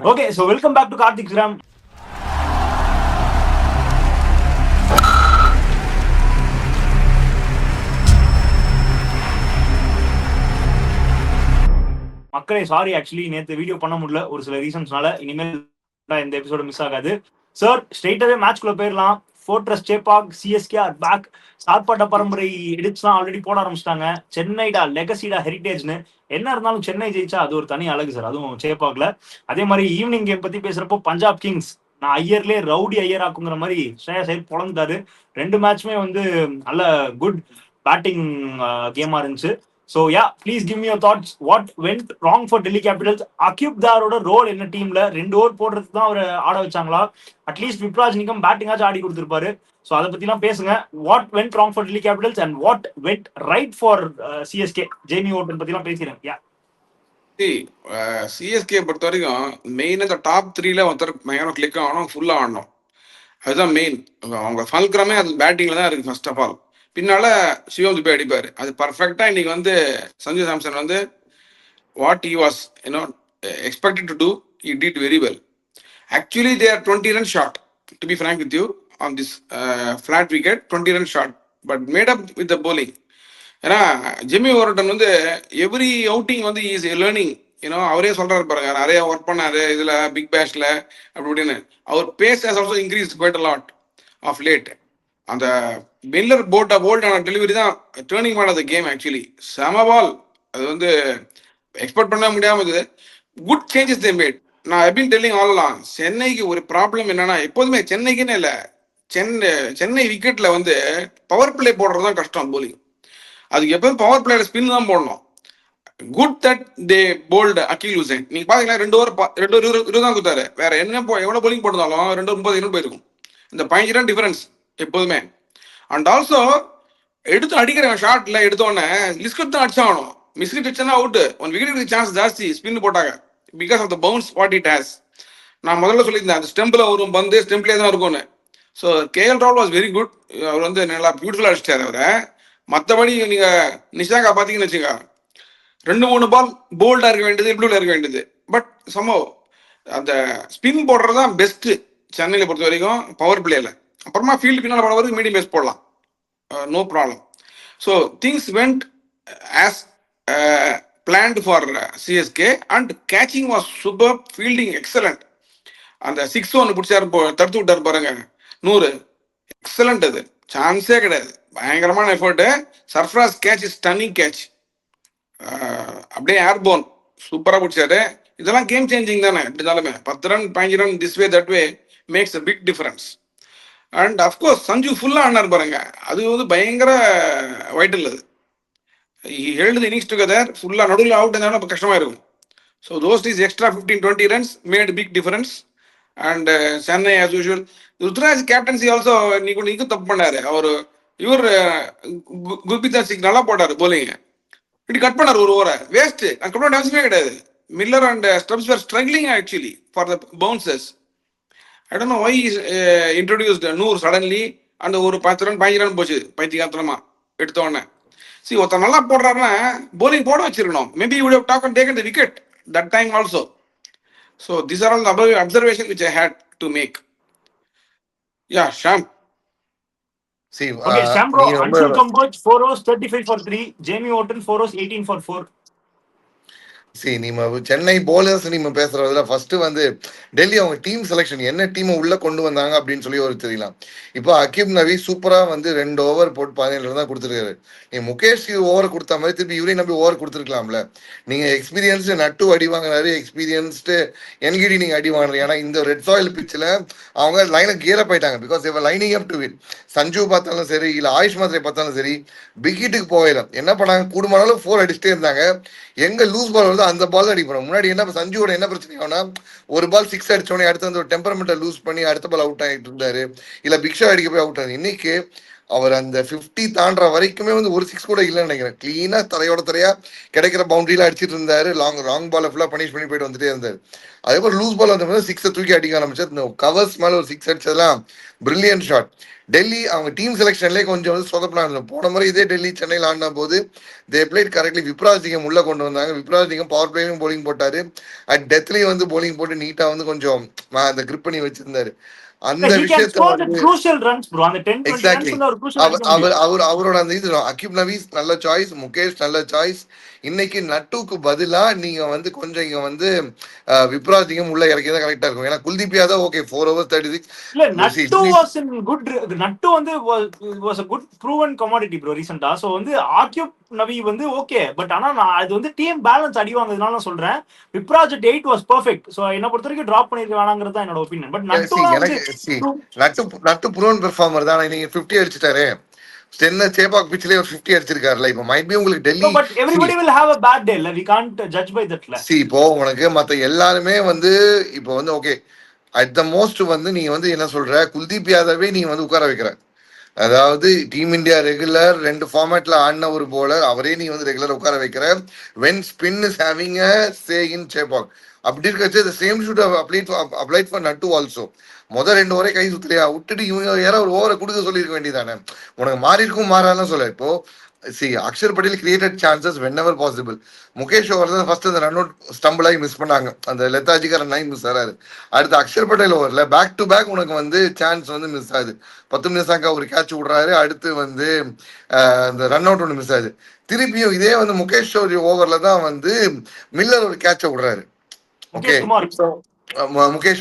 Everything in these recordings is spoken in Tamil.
Okay, so welcome back to Karthik Ram. மக்களே சாரி, ஆக்சுவலி நேற்று வீடியோ பண்ண முடியல ஒரு சில ரீசன்ஸ்னால. இனிமேல் இந்த எபிசோடு மிஸ் ஆகாது. சார், ஸ்ட்ரெயிட்டாவே மேட்ச்குள்ள போயிடலாம். Fortress Chepauk CSK are back. Sarpatta Parambarai எடிட்ஸ்லாம் ஆல்ரெடி போட ஆரம்பிச்சிட்டாங்க. சென்னைடா லெகசிடா ஹெரிட்டேஜ்னு. என்ன இருந்தாலும் சென்னை ஜெயிச்சா அது ஒரு தனி அழகு சார், அதுவும் சேப்பாக்ல. அதே மாதிரி ஈவினிங் கேம் பத்தி பேசுறப்போ பஞ்சாப் கிங்ஸ் நான் ஐயர்லேயே ரவுடி ஐயர் ஆக்குங்கிற மாதிரி ஸ்ரேயா சைட் பொழந்தாரு. ரெண்டு மேட்ச்மே வந்து நல்ல குட் பேட்டிங் கேமா இருந்துச்சு. So yeah, please give me your thoughts. What went wrong for Delhi Capitals? Auqib தாரோட ரோல் என்ன டீம்ல? 2 ஓவர் போடுறதுக்கு தான் அவர் ஆட வச்சாங்களா? அட்லீஸ்ட் விப்ராஜ் நிகம் பேட்டிங் ஆச்சு ஆடி கொடுத்திருப்பாரு. ஸோ அதை பத்திலாம் பேசுங்க. What went wrong for Delhi Capitals and what vent right for CSK? Jamie Orton பத்திலாம் பேசுறேன். யா சிஎஸ்கே பொறுத்த வரைக்கும் மெயின் இந்த டாப் 3ல ஒருத்தர் பயங்கரம் கிளிக் ஆகணும், ஃபுல்லா ஆடணும். அதுதான் மெயின். அவங்க ஃபல்க்ரமே அது பேட்டிங்ல தான் இருக்கு. ஃபர்ஸ்ட் ஆஃப் ஆல் பின்னால சிவம் துபே அடிப்பாரு. அது பர்ஃபெக்டா இன்னைக்கு வந்து சஞ்சு சாம்சன் வந்து what he was expected to do, he did very well. Actually they are 20 run short, to be frank with you, on this flat wicket 20 run short, but made up with the bowling. ஏன்னா ஜிம்மி ஓரட்டன் வந்து எவ்ரி அவுட்டிங் வந்து இஸ் லேர்னிங். அவரே சொல்றாரு பாருங்க, நிறைய ஒர்க் பண்ணாரு இதுல பிக் பேஷ்ல அப்படி இப்படின்னு. அவர் pace has also increase quite a lot of late. அந்த மில்லர் போல்டான டெலிவரி தான் turning point of the game. Actually செம பால். அது வந்து எக்ஸ்பெக்ட் பண்ண முடியாமது. Good changes they made. நான் ஐ பீன் டெல்லிங் ஆல்லாம், சென்னைக்கு ஒரு ப்ராப்ளம் என்னன்னா, எப்போதுமே சென்னைக்குன்னு இல்லை, சென்னை விக்கெட்ல வந்து பவர் பிளே போடுறது தான் கஷ்டம் போலிங். அதுக்கு எப்போதும் பவர் பிளேல ஸ்பின் தான் போடணும். குட் தட் தே போல்டு அகில் ஹுசைன். நீங்க பாத்தீங்கன்னா 2 ஓவர் 20 தான் கொடுத்தாரு. வேற என்ன எவ்வளவு போலிங் போட்டிருந்தாலும் 2 ஓவர் 30 போயிருக்கும். இந்த 15 ரன் டிஃபரன்ஸ் எப்போதுமே. அண்ட் ஆல்சோ எடுத்து அடிக்கிற ஷாட்ல எடுத்தோடனே லிஸ்கட் தான் அடிச்சாகணும். மிஸ்கிட் அடிச்சா அவுட். 1 விக்கெட் சான்ஸ் ஜாஸ்தி ஸ்பின் போட்டாங்க because of the bounce what it has. நான் முதல்ல சொல்லியிருந்தேன் அந்த ஸ்டெம்பில் வரும் பந்து ஸ்டெம்ப்லேயே தான் இருக்கும்னு. ஸோ கேஎல் ராகுல் வாஸ் வெரி குட். அவர் வந்து நல்லா பியூட்டிஃபுல்லாக அடிச்சிட்டாரு அவரை. மற்றபடி நீங்க நிஷாங்கா பார்த்தீங்கன்னு வச்சுக்கா, 2-3 பால் போல்டா இருக்க வேண்டியது, ப்ளூல இருக்க வேண்டியது. பட் சம்பவ் அந்த ஸ்பின் போடுறது தான் பெஸ்ட் சென்னையில பொறுத்த வரைக்கும் பவர் பிளேல. அப்புறமா ஃபீல்டு பின்னால் போன வரைக்கும் மீடியம் பேஸ் போடலாம், no problem. So things went as planned for CSK and catching was super, fielding excellent. அந்த 6 ஒன்று பிடிச்சாரு, தடுத்து விட்டாரு பாருங்க 100, எக்ஸலண்ட். அது சான்ஸே கிடையாது, பயங்கரமான effort. Sarfaraz catch is stunning catch, அப்படியே ஏர்போன் சூப்பராக பிடிச்சாரு. இதெல்லாம் கேம் சேஞ்சிங் தானே. எப்படி இருந்தாலுமே 10 run 15 run this way that way makes a big difference. And of course Sanju ஃபுல்லாக ஆடினார் பாருங்க, அது வந்து பயங்கர வைட்டல். அது எழுது இன்னிங்ஸ் டுகெதர் ஃபுல்லாக நடுவில் அவுட் இருந்தாலும் இப்போ கஷ்டமாக இருக்கும். So those is extra 15-20 runs made big difference. And Chennai as usual, Ruturaj captaincy also நீங்க தப்பு பண்ணாரு. அவர் இவர் குர்பிதா சிங் நல்லா போட்டார் போலிங், இப்படி கட் பண்ணார் ஒரு ஓவரை வேஸ்ட். கட் பண்ண அவசியமே கிடையாது. Miller and Stubbs were struggling actually for the bouncers. I don't know why he introduced Noor suddenly. அந்த ஒரு 10 ரன் 15 ரன் போச்சு பைத்தியகாரத்தனமா எடுத்த உடனே. சி ஒருத்தர் நல்லா போடுறாருன்னா போலிங் போட வச்சிருக்கணும். Maybe you would have dug and taken the wicket that time also. So this are all the observation which I had to make. Yeah, Sham. See, okay, Sham bro, Anshul Kamboj 4 overs 35 for 3, Jamie Orton 4 overs 18 for 4. சரி, நீங்க சென்னை போலர்ஸ் நீங்க பேசுறதுல ஃபர்ஸ்ட் வந்து டெல்லி அவங்க டீம் செலெக்ஷன் என்ன டீமை உள்ள கொண்டு வந்தாங்க அப்படின்னு சொல்லி ஒரு தெரியலாம். இப்போ அகிப் நபி சூப்பரா வந்து 2 ஓவர் போட்டு 17 ரன் தான் கொடுத்துருக்காரு. நீங்க முகேஷ் ஓவர் கொடுத்த மாதிரி திருப்பி இவரையும் நம்பி ஓவர் கொடுத்துருக்கலாம்ல. நீங்க எக்ஸ்பீரியன்ஸ்டு நட்டு அடி வாங்கினாரு, எக்ஸ்பீரியன்ஸ்டு என்கிடி நீங்க அடி வாங்கினாரு. ஏன்னா இந்த ரெட் சாயில் பிச்சில் அவங்க லைனை கியர் அப் ஆயிட்டாங்க. பிகாஸ் இவர் lining up to win. Sanju பார்த்தாலும் சரி, இல்லை ஆயுஷ் மாத்திரை பார்த்தாலும் சரி, விக்கெட்டுக்கு போயிடும். என்ன பண்ணாங்க, கூடுமானாலும் 4 அடிச்சுட்டே இருந்தாங்க. எங்க லூஸ் பால் வருது அந்த பால் அடிப்போம். முன்னாடி என்ன சஞ்சுவோட என்ன பிரச்சனை ஆகுனா, ஒரு பால் 6 அடிச்சோடனே அடுத்து வந்து ஒரு டெம்பரமெண்ட்டை லூஸ் பண்ணி அடுத்த பால் அவுட் ஆகிட்டு இருந்தாரு, இல்ல பிக்ஷா அடிக்க போய் அவுட் ஆகுது. இன்னைக்கு அவர் அந்த 50 தாண்டற வரைக்குமே வந்து ஒரு 6 கூட இல்லைன்னு நினைக்கிறேன். கிளீனா தரையோட தரையா கிடைக்கிற பவுண்டரியில அடிச்சிட்டு இருந்தாரு. ராங் பால் ஃபுல்லா பனிஷ் பண்ணி போயிட்டு வந்துட்டே இருந்தாரு. அதே போல லூஸ் பால் வந்து 6 தூக்கி அடிக்க ஆரம்பிச்சார். கவர்ஸ் மேல ஒரு 6 அடிச்சதெல்லாம் பிரில்லியன்ட் ஷாட். டெல்லி அவங்க டீம் செலெக்ஷன்லேயே கொஞ்சம் வந்து சொதப்பினாங்க. போன முறை இதே டெல்லி சென்னையில் ஆடின போது தே பிளேட் கரெக்ட்லி. விப்ராஜிகம் உள்ள கொண்டு வந்தாங்க. விப்ராஜிகம் பவர் பிளேயும் போலிங் போட்டாரு. அட் டெத்லயும் வந்து போலிங் போட்டு நீட்டா வந்து கொஞ்சம் அந்த கிரிப் பண்ணி வச்சிருந்தாரு. அந்த he can விஷயத்த score the வந்து crucial runs bro. அந்த 10-20 runs எக்ஸாக்ட்லி வந்து அவர் crucial அவர் அடிக்க அவர் முடியும். அவர் அவரோட அந்த இது அகிப் நவீஸ் நல்ல சாய்ஸ், முகேஷ் நல்ல சாய்ஸ். இன்னைக்கு நட்டுக்கு பதிலா நீங்க வந்து கொஞ்சம் இங்க வந்து விப்ராஜிகம் உள்ள இறக்கிதான் கரெக்டா இருக்கும். ஏன்னா குல்தீப் யாதவ் ஓகே 4 overs 36. இல்ல நட்டு வாஸ் இன் குட். நட்டு வந்து was a good proven commodity bro ரீசன்ட்டா. சோ வந்து ஆக்யூப் நவி வந்து ஓகே, பட் ஆனா நான் அது வந்து டீம் பேலன்ஸ் அடி வாங்குறதுனால நான் சொல்றேன் விப்ராஜ் 8 வாஸ் பெர்ஃபெக்ட். சோ என்ன பொறுத்த வரைக்கும் டிராப் பண்ணிருக்க வேணாங்கிறது தான் என்னோட ஒபினியன். பட் நட்டுலாம் வந்து எனக்கு நட்டு ப்ரூவன் பெர்ஃபார்மர் தான். நீங்க 50 அடிச்சுட்டாரு. சென்னை சேப்பாக் பிச்சிலே ஒரு 50 அடிச்சிருக்காருல. இப்போ மைட் பி உங்களுக்கு Delhi. But everybody will have a bad day. We can't judge by that. இப்போ உனக்கு மத்த எல்லாருமே வந்து இப்போ வந்து ஓகே அட் த மோஸ்ட் வந்து நீ வந்து என்ன சொல்ற, குல்தீப் யாதவே நீ வந்து உட்கார வைக்கிற. அதாவது டீம் இந்தியா ரெகுலர் 2 ஃபார்மேட்ல ஆடின ஒரு போலர் அவரே நீ வந்து ரெகுலர் உட்கார வைக்கிற. When spin is having a say in Chepauk. அப்படி இருக்கச்சு the same should have applied for Natu also. முதல் 2 ஓவரே கை சுத்தலையா விட்டுட்டு இவங்க யாராவது ஒரு ஓவரை கொடுக்க சொல்லியிருக்க வேண்டியதானே. உனக்கு மாறி இருக்கும் மாறாலும் சொல்ல. இப்போ Axar Patel created chances whenever possible. Mukesh over தான் ஃபர்ஸ்ட் அந்த ரன் அவுட் ஸ்டம்பிள் ஆகி மிஸ் பண்ணாங்க. அந்த லெத்தாஜிக்கார 9 மிஸ் ஆறாரு. அடுத்து அக்ஷர் பட்டேல் ஓவர்ல பேக் டு பேக் உனக்கு வந்து சான்ஸ் வந்து மிஸ் ஆகுது. 10 நிமிஷம் ஒரு கேட்ச் விடுறாரு. அடுத்து வந்து இந்த ரன் அவுட் ஒன்று மிஸ் ஆகுது. திருப்பியும் இதே வந்து முகேஷ் ஓவர்ல தான் வந்து மில்லர் ஒரு கேட்ச விடுறாரு. ஓகே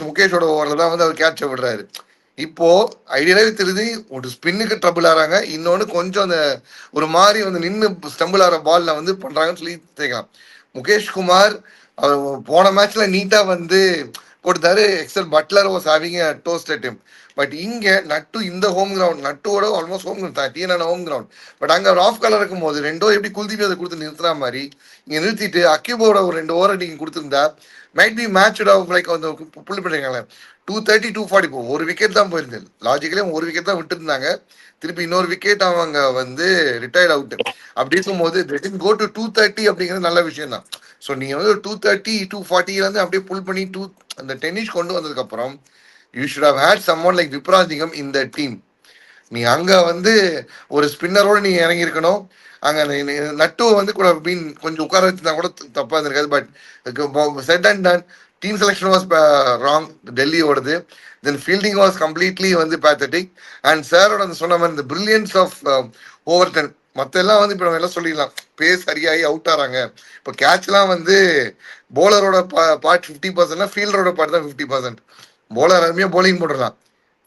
முகேஷோட ஓவர்ல தான் வந்து அவர் கேட்ச விடுறாரு. இப்போ ஐடியாவே தெரியுது ஒரு ஸ்பின்னுக்கு ட்ரபிள் ஆறாங்க, இன்னொன்னு கொஞ்சம் அந்த ஒரு மாதிரி வந்து நின்று ஸ்டம்பிள் ஆகிற பால்ல வந்து பண்றாங்கன்னு சொல்லி தெரியும். முகேஷ் குமார் அவர் போன மேட்ச்ல நீட்டா வந்து போட்டுதாரு. எக்ஸல் Buttler was having a toast at him. But இங்க நட்டு இந்த ஹோம் கிரவுண்ட் நட்டோட ஆல்மோஸ்ட் ஹோம் கிரவுண்ட் டீனான ஹோம் கிரவுண்ட். பட் அங்க அவர் ஆஃப் கலர் இருக்கும் போது 2 எப்படி குல்தீப் அதை கொடுத்து நிறுத்துற மாதிரி இங்க நிறுத்திட்டு அக்யூபோட ஒரு 2 ஓவரை நீங்க கொடுத்துருந்தா மைட் பி மேட்ச் லைக் அந்த புள்ளி பண்ணுறீங்களேன் 230 240. இப்போ ஒரு விக்கெட் தான் போயிருந்தது. லாஜிக்கலே ஒரு விக்கெட் தான் விட்டுருந்தாங்க. திருப்பி இன்னொரு விக்கெட் அவங்க வந்து ரிட்டையர்ட் அவுட். அப்படி இருக்கும்போது கோ டு 230 அப்படிங்கிறது நல்ல விஷயம் தான். ஸோ நீங்க வந்து 230 240 வந்து அப்படியே புல் பண்ணி அந்த டென்னிஸ் கொண்டு வந்ததுக்கு அப்புறம் you should have had someone like விப்ராஜிகம் இன் த டீம். நீ அங்க வந்து ஒரு ஸ்பின்னரோட நீ இறங்கி இருக்கணும். அங்க நட்டு வந்து கூட மீன் கொஞ்சம் உட்கார வச்சுருந்தா கூட தப்பா இருந்திருக்காது. But set and done team selection was wrong டெல்லியோடது. தென் ஃபீல்டிங் வாஸ் கம்ப்ளீட்லி வந்து பேத்தட்டிக். அண்ட் சாரோட அந்த சொன்ன மாதிரி இந்த பிரில்லியன்ஸ் ஆஃப் ஓவர்டன் மற்ற எல்லாம் வந்து இப்போ நம்ம எல்லாம் சொல்லிடலாம் பேஸ் சரியாகி அவுட் ஆறாங்க. இப்போ கேட்ச்லாம் வந்து போலரோட பார்ட் 50%, ஃபீல்டரோட பார்ட் தான் 50%. போலர் அருமையாக போலிங் போட்டுடலாம்,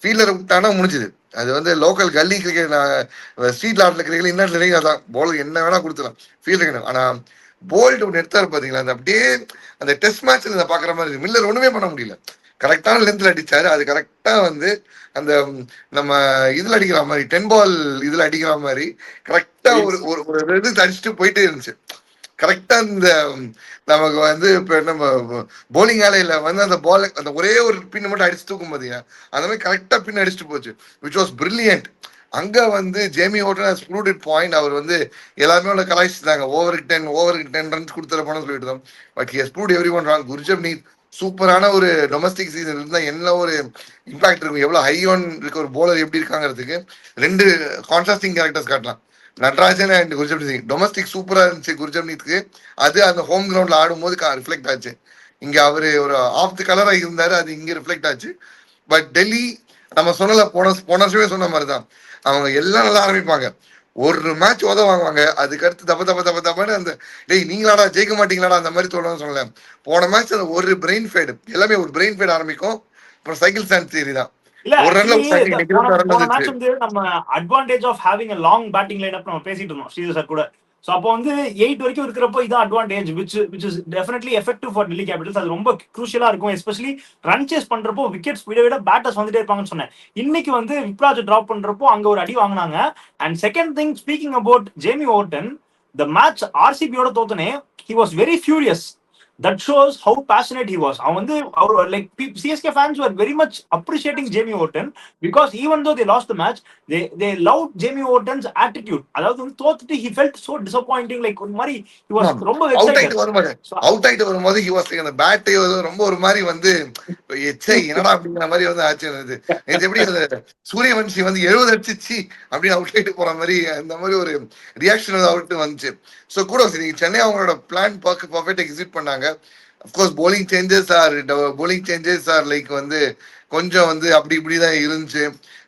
ஃபீல்டர் விட்டானா முடிஞ்சுது. அது வந்து லோக்கல் கல்லி கிரிக்கெட் ஸ்ட்ரீட் ஆட்டில் கிரிக்கெட் இன்னும் நிறைய தான் போலர் என்ன வேணா கொடுத்துலாம் ஃபீல்டர். ஆனால் போல்ட் ஒன்று எடுத்தாரு பார்த்தீங்களா, அந்த அப்படியே அந்த டெஸ்ட் மேட்ச்ல இதை பார்க்குற மாதிரி இருக்கு. மில்லர் ஒன்றுமே பண்ண முடியல. கரெக்டான லென்த்ல அடிச்சாரு. அது கரெக்டா வந்து அந்த நம்ம இதுல அடிக்கிற மாதிரி 10 பால் இதுல அடிக்கிற மாதிரி கரெக்டா ஒரு இது அடிச்சுட்டு போயிட்டே இருந்துச்சு. கரெக்டா இந்த நமக்கு வந்து இப்ப நம்ம போலிங் ஆலையில வந்து அந்த பால் அந்த ஒரே ஒரு பின் மட்டும் அடிச்சு தூக்கும் பாத்தீங்கன்னா அந்த மாதிரி கரெக்டா பின் அடிச்சுட்டு போச்சு, விச் வாஸ் பிரில்லியன்ட். அங்க வந்து ஜேமி ஹோட்டன் ப்ரூவ்ட் பாயிண்ட். அவர் வந்து எல்லாருமே கலாய்ச்சிட்டாங்க ஓவருக்கு 10 ரன்ஸ் கொடுத்துட போனோம்னு சொல்லிட்டு தான். But he has proved everyone wrong. Gurjapneet சூப்பரான ஒரு டொமஸ்டிக் சீசன் இருந்தா என்ன ஒரு இம்பாக்ட் இருக்கும், எவ்வளவு ஹை ஆன் இருக்க ஒரு போலர் எப்படி இருக்காங்கிறதுக்கு 2 கான்ட்ராஸ்டிங் கேரக்டர்ஸ் காட்டலாம். நட்ராஜன் அண்ட் குர்ஜப்னீத் சிங். டொமஸ்டிக் சூப்பரா இருந்துச்சு குர்ஜப்னீத்துக்கு. அது அந்த ஹோம் கிரவுண்ட்ல ஆடும்போது ரிஃப்ளெக்ட் ஆச்சு. இங்க அவரு ஒரு ஆஃப் தி கலரா இருந்தாரு, அது இங்க ரிஃப்ளெக்ட் ஆச்சு. பட் டெல்லி நம்ம சொன்னல போன வருஷமே சொன்ன மாதிரிதான் அவங்க எல்லாம் நல்லா ஆரம்பிப்பாங்க, ஒரு மேட்ச் உதவாங்க, அதுக்கு அடுத்து தப்பன்னு அந்த டேய் நீங்களாடா ஜெயிக்க மாட்டீங்களாடா அந்த மாதிரி தோணுன்னு சொல்லல. போன மேட்ச் ஒரு பிரெயின் ஃபேடு, எல்லாமே ஒரு பிரெயின் ஃபேட் ஆரம்பிக்கும். அப்புறம் சைக்கிள் ஸ்டாண்ட் தியரி தான். இல்ல போன மேட்ச் வந்து நம்ம advantage of having a long batting lineup நம்ம பேசிட்டு இருந்தோம் ஸ்ரீதர் சார் கூட. சோ அப்போ வந்து 8 வரைக்கும் இருக்கிறப்போ இதான் advantage which is definitely effective for Delhi Capitals. அது ரொம்ப குரூஷியலா இருக்கும். எஸ்பெஷலி ரன் சேஸ் பண்றப்போ விக்கெட் ஸ்பீடை விட பேட்டர்ஸ் வந்துட்டே இருப்பாங்கன்னு சொன்னேன். இன்னைக்கு வந்து விப்ராஜ் டிராப் பண்றப்போ அங்க ஒரு அடி வாங்கினாங்க. And second thing, speaking about Jamie Overton, the match ஆர்சிபியோட தோத்தனே he was very furious. that shows how passionate he was. அவன் வந்து அவர் like CSK fans were very much appreciating Jamie Orton because even though they lost the match, they loved Jamie Orton's attitude. அதாவது வந்து தோத்துட்டு he felt so disappointing, like ஒரு மாதிரி he was ரொம்ப அவுட் excited. ஆயிட்டு வரும்போது he was like அந்த பேட் ரொம்ப ஒரு மாதிரி வந்து எச்சை என்னடா அப்படிங்கிற மாதிரி வந்து ஆச்சு இருந்தது. இது எப்படி சூரியவன்ஷி வந்து 70 அடிச்சிச்சு அப்படின்னு அவுட் ஆயிட்டு போற மாதிரி அந்த மாதிரி ஒரு ரியாக்ஷன் அவுட் வந்துச்சு. ஸோ கூட நீங்க சென்னை அவங்களோட பிளான் பர்ஃபெக்ட் எக்ஸிக்யூட் பண்ணாங்க. Of course bowling changes are like வந்து கொஞ்சம் வந்து அப்படி இப்படிதான் இருந்துச்சு.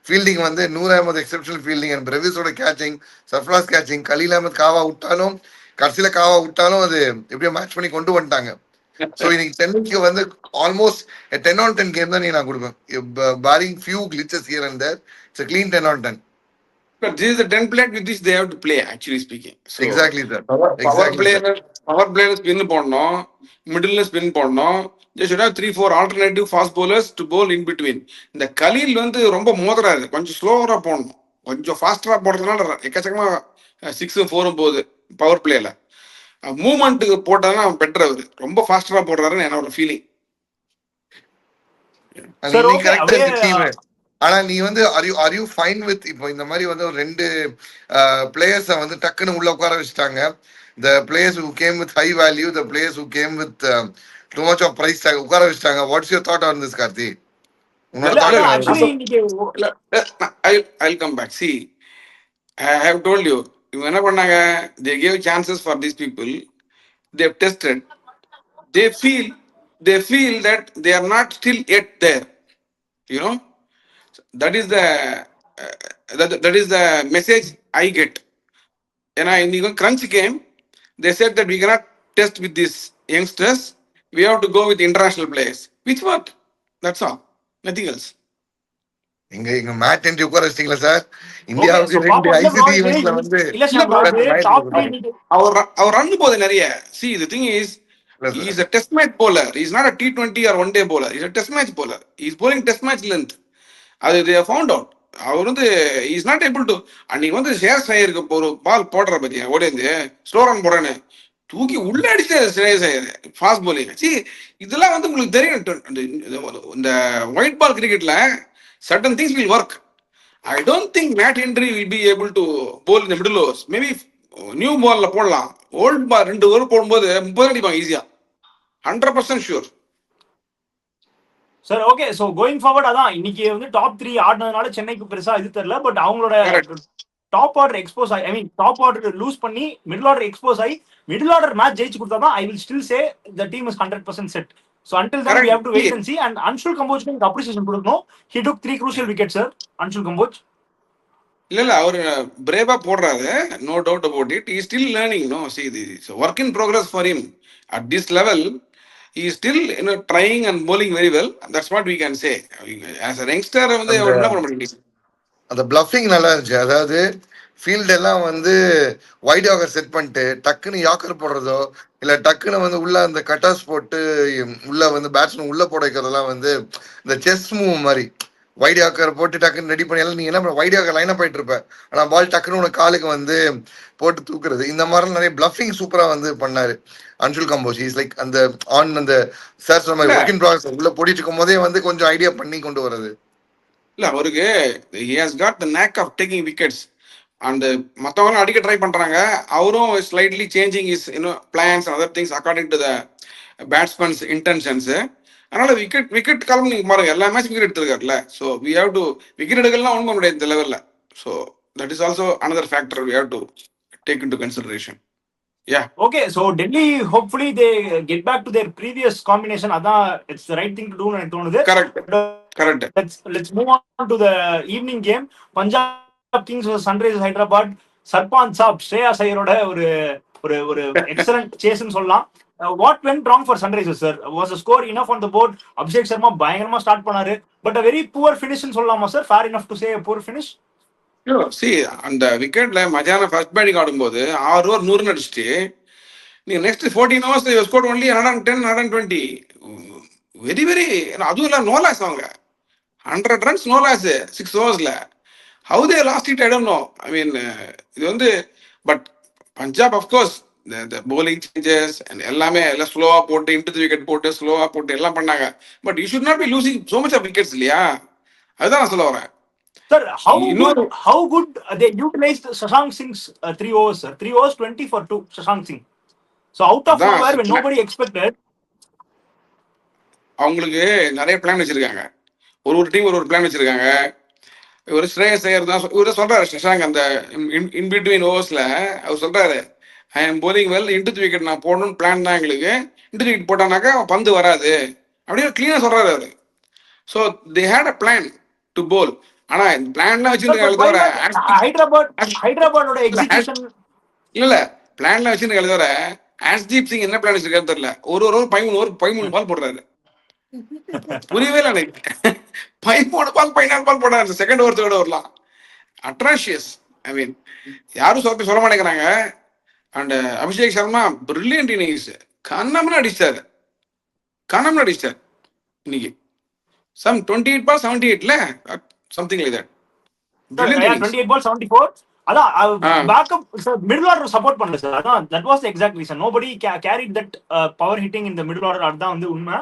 ஃபீல்டிங் வந்து Noor Ahmad exceptional fielding and பிரவிஸோட கேச்சிங், சர்ஃப்ராஸ் கேச்சிங், கலீல் அஹமத் காவா விட்டாலும் அது எப்படியோ மேட்ச் பண்ணி கொண்டு வந்துட்டாங்க. ஸோ இன்னைக்கு சென்னைக்கு வந்து ஆல்மோஸ்ட் 10 on 10 கேம் தான் நான் கொடுப்பேன். barring few glitches here and there, it's a clean 10 on 10. But this is the template with which they have to play, actually speaking. So, exactly sir. Power players spin போடணும், middle spin போடணும். They should have 3-4 alternative fast bowlers to bowl in between. இந்த கலீல் வந்து ரொம்ப மோதறாரு, கொஞ்சம் ஸ்லோவரா போடணும், கொஞ்சம் ஃபாஸ்டரா போடுறதுனால எக்கச்சக்கமா 6-4 போகுது பவர் பிளேல. மூவ்மெண்ட்டுக்கு போட்டாதான் அவன் பெட்டர். அவரு ரொம்ப ஃபாஸ்டரா போடுறாருன்னு என்னோட ஃபீலிங். ஆனா நீ வந்து are you fine with இப்போ இந்த மாதிரி வந்து ஒரு 2 பிளேயர்ஸை வந்து டக்குன்னு உள்ள உட்கார வச்சுட்டாங்க. the players who came with high value, the players who came with too much of price tag உட்கார வச்சுட்டாங்க. what's your thought on this, Karthi? I'll come back. See, I have told you, இவங்க என்ன பண்ணாங்க, they gave chances for these people, they've tested, they feel that they are not still yet there, you know. That is the message I get. And in the crunch game, they said that we cannot test with these youngsters, we have to go with international players, which worked. That's all, nothing else. இங்க மேட் என்ட்ரி உட்கார வச்சிட்டீங்களா சார்? இந்தியாவுக்கு 2 ICC ஈவென்ட்ஸ்ல வந்து அவர் ரன் போது நிறைய. See, the thing is, he is a test match bowler, he is not a T20 or one day bowler, he is a test match bowler, he is bowling test match length. அது they have found out. அவர் வந்து he is not able to. அன்னைக்கு வந்து ஷேர்ஸ் ஐயருக்கு ஒரு பால் போடுற பத்தியா ஓடிந்து ஸ்லோ ரன் போடுறேன்னு தூக்கி உள்ள அடிச்சு ஸ்ரேயஸ் ஐயர் ஃபாஸ்ட் bowling. See, இதெல்லாம் வந்து உங்களுக்கு தெரியும். இந்த ஒயிட் பால் கிரிக்கெட்ல certain things will work. I don't think Matt Hendry will be able to bowl in the middle overs. Maybe new ball la போடலாம், ஓல்ட் பால் 2 ஓவர் போடும்போது 30 அடிப்பாங்க ஈஸியா, 100% sure. Sir okay, so going forward அதான் இன்னைக்கு வந்து டாப் 3 ஆடினதுனால சென்னைக்கு பெருசா இது தெரியல. பட் அவங்களோட டாப் ஆர்டர் எக்ஸ்போஸ் ஆகி, ஐ மீன் டாப் ஆர்டர் லூஸ் பண்ணி மிடில் ஆர்டர் எக்ஸ்போஸ் ஆகி மிடில் ஆர்டர் மேட்ச் ஜெயிச்சு கொடுத்தா தான் I will still say the team is 100% set. So until then we have to wait and see. And Anshul Kamboj க்கு appreciation கொடுக்கணும். He took 3 crucial wickets, sir. Anshul Kamboj. இல்ல அவர் பிரேவா போடுறாரு, no doubt about it. He is still learning, no. See, it's a work in progress for him. At this level, he is still trying and bowling very well. That's what we can say. As a youngster வந்து என்ன பண்ண முடியும்? அந்த bluffing நல்லா இருந்துச்சு. அதாவது ஃபீல்ட் எல்லாம் வந்து வைட் யாக்கர் செட் பண்ணிட்டு டக்குன்னு யாக்கர் போடுறதோ இல்ல டக்குன்னு வந்து உள்ள அந்த கட்டாஸ் போட்டு உள்ள வந்து பேட்ஸ்மேன் உள்ள போட வைக்கிறதெல்லாம் வந்து இந்த செஸ் மூவ் மாதிரி வைட் யாக்கர் போட்டு டக்குன்னு ரெடி பண்ணி எல்லாம் நீ என்ன பண்ண வைட் யாக்கர் லைனா போயிட்டு இருப்ப, ஆனா பால் டக்குன்னு உனக்கு காலுக்கு வந்து போட்டு தூக்குறது, இந்த மாதிரி நிறைய பிளஃபிங் சூப்பரா வந்து பண்ணாரு அன்ஷுல் கம்போஜ். இஸ் லைக் அந்த ஆன் அந்த சார் சொன்ன மாதிரி ஒர்க் இன் ப்ராசஸ் உள்ள போடிட்டு இருக்கும் போதே வந்து கொஞ்சம் ஐடியா பண்ணி கொண்டு வர்றது. இல்ல அவருக்கு he has got the knack of taking wickets. அந்த மற்றவங்களும் அடிக்க ட்ரை பண்றாங்க, அவரும் slightly changing is plans and other things according to the batsmen's intentions. அதனால விக்கெட் காலம் நீங்க பாருங்க, எல்லா மேட்ச் விக்கெட் எடுத்திருக்காருல்ல. So we have to wicket எடுக்கலாம் ஒன்றும் முடியாது இந்த லெவலில். So that is also another factor we have to take into consideration. Yeah. Okay, so Delhi hopefully they get back to their previous combination. Adha it's the right thing to do னு எனக்கு தோணுது. Correct. Let's move on to the evening game. Punjab Kings vs Sunrisers Hyderabad. Sarpan Saab Shreyas Iyer-ஓட ஒரு excellent chase னு சொல்லலாம். What went wrong for Sunrisers, sir? Was the score enough on the board? Abhishek Sharma பயங்கரமா ஸ்டார்ட் பண்ணாரு, but a very poor finish னு சொல்லலாமா sir? Fair enough to say a poor finish? அந்த விக்கெட்ல மத்தியானம் ஃபர்ஸ்ட் பேட்டிங் ஆடும்போது 6 ஓவர் 100 அடிச்சுட்டு நீங்க next 14 hours you scored only 110 120. Very very, அதுவும் இல்ல நோ லாஸ், அவங்க 100 runs no loss 6 hours. How they lost it I don't know. I mean இது வந்து பட் பஞ்சாப் of course இந்த bowling changes and எல்லாமே எல்லாம் ஸ்லோவா போட்டு இன்டு விக்கெட் போட்டு ஸ்லோவா போட்டு எல்லாம் பண்ணாங்க. But you should not be losing so much of wickets இல்லையா? அதுதான் நான் சொல்ல வரேன். Sir, இன்னொரு how good they utilized Shashank Singh's 3 overs, sir. 3 overs, 20 for 2, Shashank Singh. So out of அதான் nowhere, when nobody expected. அவங்களுக்கு நிறைய பிளான் வச்சிருக்காங்க. ஒரு டீம் ஒரு பிளான் வச்சிருக்காங்க. இவர் ஸ்ரேயஸ் ஐயர் தான் இவர சொல்றாரு சஷாங்க் அந்த இன் பிட்வீன் ஓவர்ஸ்ல அவர் சொல்றாரு, I am bowling well, into wicket நான் போடணும்னு பிளான் தான் எங்களுக்கு, இன்டு விக்கெட் போட்டானாக்கா பந்து வராது அப்படின்னு கிளீனா சொல்றாரு அவரு. So they had a plan to bowl. ஆனா இந்த பிளான்லாம் வச்சிருக்காங்க தவிர ஹைதராபாதோட எக்ஸிகியூஷன் இல்ல பிளான்லாம் வச்சிருக்காங்க தவிர ஆஸ்தீப் சிங் என்ன பிளான் வச்சிருக்காரு தெரியல. ஒரு ஓவர் 13 பால் போடுறாரு. புரியவே இல்லை எனக்கு. 13 பால் 14 பால் போடுறாரு செகண்ட் ஓவர் தேர்ட் ஓவர்லாம். அட்ராஷியஸ். ஐ மீன் யாரும் சொல்ல மாட்டேங்கிறாங்க. And Abhishek Sharma brilliant innings, கண்ணம்னு அடிச்சாரு இன்னைக்கு. சம் 28 பால் 78ல something like that. Brilliant innings. 28 ball 74. அதான் பேக்கப் மிடில் ஆர்டர் சப்போர்ட் பண்ணல சார். அதான் that was the exact reason. Nobody carried that power hitting in the middle order. அதுதான் வந்து உண்மை.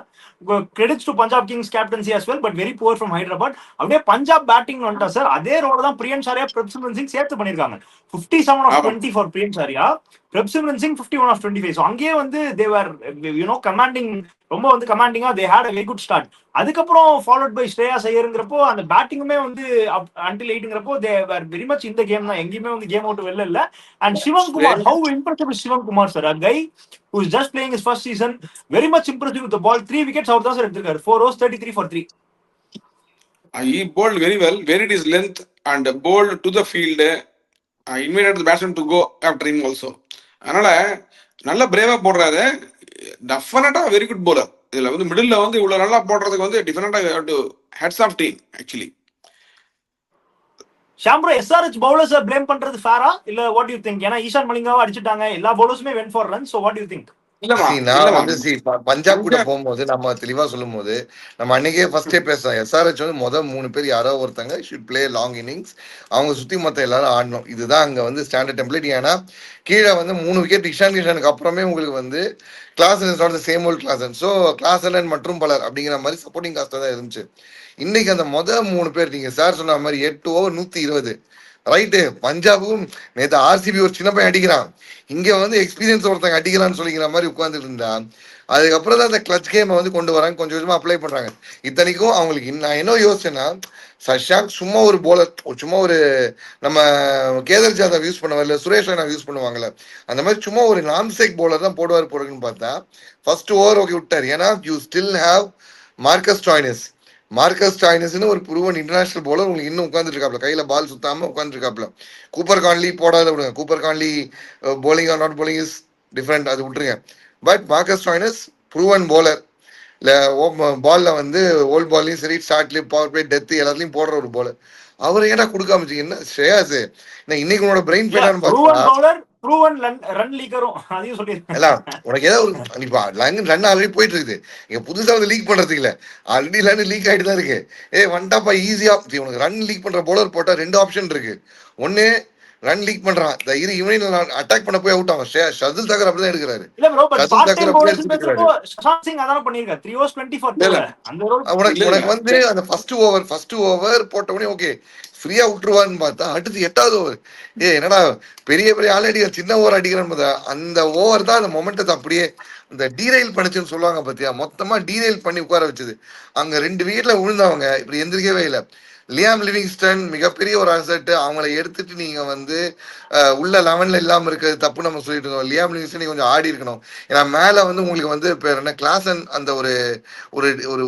Credits to Punjab Kings captaincy as well, but very poor from Hyderabad. அப்படியே பஞ்சாப் பேட்டிங் வந்துட்டா சார். அதே ரோட தான் பிரியன் சாரியா, பிரப்சிம்ரன் சிங் சேர்த்து பண்ணிருக்காங்க. 57 of 20 for Priyan Saria, Prabhsimran Singh 51 of 25. So அங்கேயே வந்து they were கமாண்டிங், ரொம்ப வந்து கமாண்டிங்கா they had a very good start. அதுக்கப்புறம் ஃபாலோட் பை ஸ்ரேயாஸ் ஐயருங்கிறப்போ அந்த பேட்டிங்குமே வந்து until 8ங்கிறப்போ they were very much in the game தான். எங்கேயுமே வந்து கேம் அவுட் வெளில இல்ல. And Shivam Kumar, how impressive is Shivam Kumar sir? a guy who is just playing his first season, very much impressive with the ball. 3 wickets அவர் தான் சார் எடுத்திருக்காரு. 4 overs 33 for 3. He bowled very well, varied his length and bowled to the field. Invited the batsman to go after him also. அதனால நல்ல பிரேவா போடுறாரு. டெஃபினட்டா வெரி குட் bowler. இதுல வந்து மிடில்ல வந்து இவ்வளவு நல்லா போடுறதுக்கு வந்து டிஃபரெண்டா ஹெட்ஸ் ஆஃப் டீம் ஆக்சுவலி. ஷாம்ப்ரோ எஸ்ஆர்ஹெச் பவுலர்ஸ் ப்ளேம் பண்றது ஃபேரா இல்ல வாட் யூ திங்க்? ஏன்னா ஈஷான் மலிங்காவை அடிச்சிட்டாங்க, எல்லா பவுலர்ஸுமே went for run. So what you think? நான் வந்து பஞ்சாப் கூட போகும்போது நம்ம தெளிவா சொல்லும் போது நம்ம அன்னைக்கே ஃபர்ஸ்டே பேசலாம். எஸ்ஆர்ஹெச் வந்து முதல் 3 பேர் யாரோ ஒருத்தங்க ஷுட் பிளே லாங் இன்னிங்ஸ், அவங்க சுத்தி மொத்தம் எல்லாரும் ஆடணும். இதுதான் அங்க வந்து ஸ்டாண்டர்ட் டெம்ப்ளேட். ஏன்னா கீழே வந்து 3 விக்கெட் இஷான் கிஷனுக்கு அப்புறமே உங்களுக்கு வந்து class is not the same old class. So class மற்றும் பலர் அப்படிங்கிற மாதிரி சப்போர்ட்டிங் காஸ்ட் தான் இருந்துச்சு. இன்னைக்கு அந்த முதல் 3 பேர் நீங்க சார் சொன்ன மாதிரி 8 over 120 ரைட்டு. பஞ்சாபும் நேற்று ஆர்சிபி ஒரு சின்ன பையன் அடிக்கிறான், இங்க வந்து எக்ஸ்பீரியன்ஸ் ஒருத்தங்க அடிக்கலாம்னு சொல்லிக்கிற மாதிரி உட்காந்துட்டு இருந்தா, அதுக்கப்புறம் தான் அந்த கிளச் கேமை வந்து கொண்டு வராங்க, கொஞ்சம் கொஞ்சமா அப்ளை பண்றாங்க. இத்தனைக்கும் அவங்களுக்கு நான் என்ன யோசிச்சேன்னா, சஷாங்க் சும்மா ஒரு போலர், சும்மா ஒரு நம்ம கேதர் ஜாதவ் யூஸ் பண்ணுவார்ல, சுரேஷ் ரெய்னா யூஸ் பண்ணுவாங்கல்ல, அந்த மாதிரி சும்மா ஒரு நாம்சேக் போலர் தான் போடுவாருன்னு பார்த்தா ஃபர்ஸ்ட் ஓவர் ஓகே விட்டார். ஏன்னா யூ ஸ்டில் ஹேவ் மார்க்கஸ் ஸ்டாய்னிஸ்னு ஒரு ப்ரூவன் இன்டர்நேஷனல் போலர் உங்களுக்கு இன்னும் உட்காந்துட்டு இருக்காப்ல, கையில பால் சுத்தாம உட்காந்துட்டு இருக்காப்ல. கூப்பர் கான்லி போடாத விடுங்க, Cooper Connolly bowling or not bowling is different, அது விட்டுருங்க. But Marcus Stoinis proven bowler, இல்லை பால்ல வந்து ஓல்ட் பால்லையும் சரி, ஷார்ட்லயும் பவர் பிளே டெத் எல்லாத்துலயும் போடுற ஒரு போலர். அவர் ஏன்டா கொடுக்காம என்ன ஸ்ரேயாஸ் இன்னைக்கு உன்னோட பிரெயின் போயிட்டான்னு பார்த்தா ரன் லீக்கரும் அதையும் சொல்லிருக்கேன். உனக்கு ஏதாவது ஒரு ரன் ஆல்ரெடி போயிட்டு இருக்குது, இங்க புதுசா வந்து லீக் பண்றதுக்கு இல்ல, ஆல்ரெடி ரன் லீக் ஆயிட்டு தான் இருக்கு. வந்துட்டாப்பா ஈஸியா உனக்கு ரன் லீக் பண்ற போலர் போட்டா 2 ஆப்ஷன் இருக்கு. ஒன்னு ரன் லீக் பண்றான், இவனையும் அட்டாக் பண்ண போய் அவுட் ஆகும். ஷர்துல் தாக்கர் அப்படிதான் எடுக்கிறாரு. உனக்கு வந்து அந்த ஃபர்ஸ்ட் ஓவர் போட்ட உடனே ஓகே ஃப்ரீயா விட்டுருவான்னு பார்த்தா அடுத்து 8வது ஓவர் என்னடா பெரிய ஆல்ரெடி சின்ன ஓவர் அடிக்கிறேன்னு அந்த ஓவர் தான் அந்த மொமெண்டத்தை அப்படியே இந்த டீரைல் பண்ணிச்சுன்னு சொல்லுவாங்க பாத்தியா, மொத்தமா டீரைல் பண்ணி உட்கார வச்சது. அங்க 2 விக்கெட்ல விழுந்தவங்க இப்படி எந்திரிக்கவே இல்லை. லியாம் லிவிங்ஸ்டன் மிகப்பெரிய ஒரு அசெட், அவங்கள எடுத்துட்டு நீங்க வந்து உள்ள 11ல இல்லாம இருக்கிறது தப்பு நம்ம சொல்லிட்டு இருக்கோம். லியாம் லிவிங்ஸ்டன் கொஞ்சம் ஆடி இருக்கணும். ஏன்னா மேல வந்து உங்களுக்கு வந்து பேர் என்ன கிளாஸ் அந்த ஒரு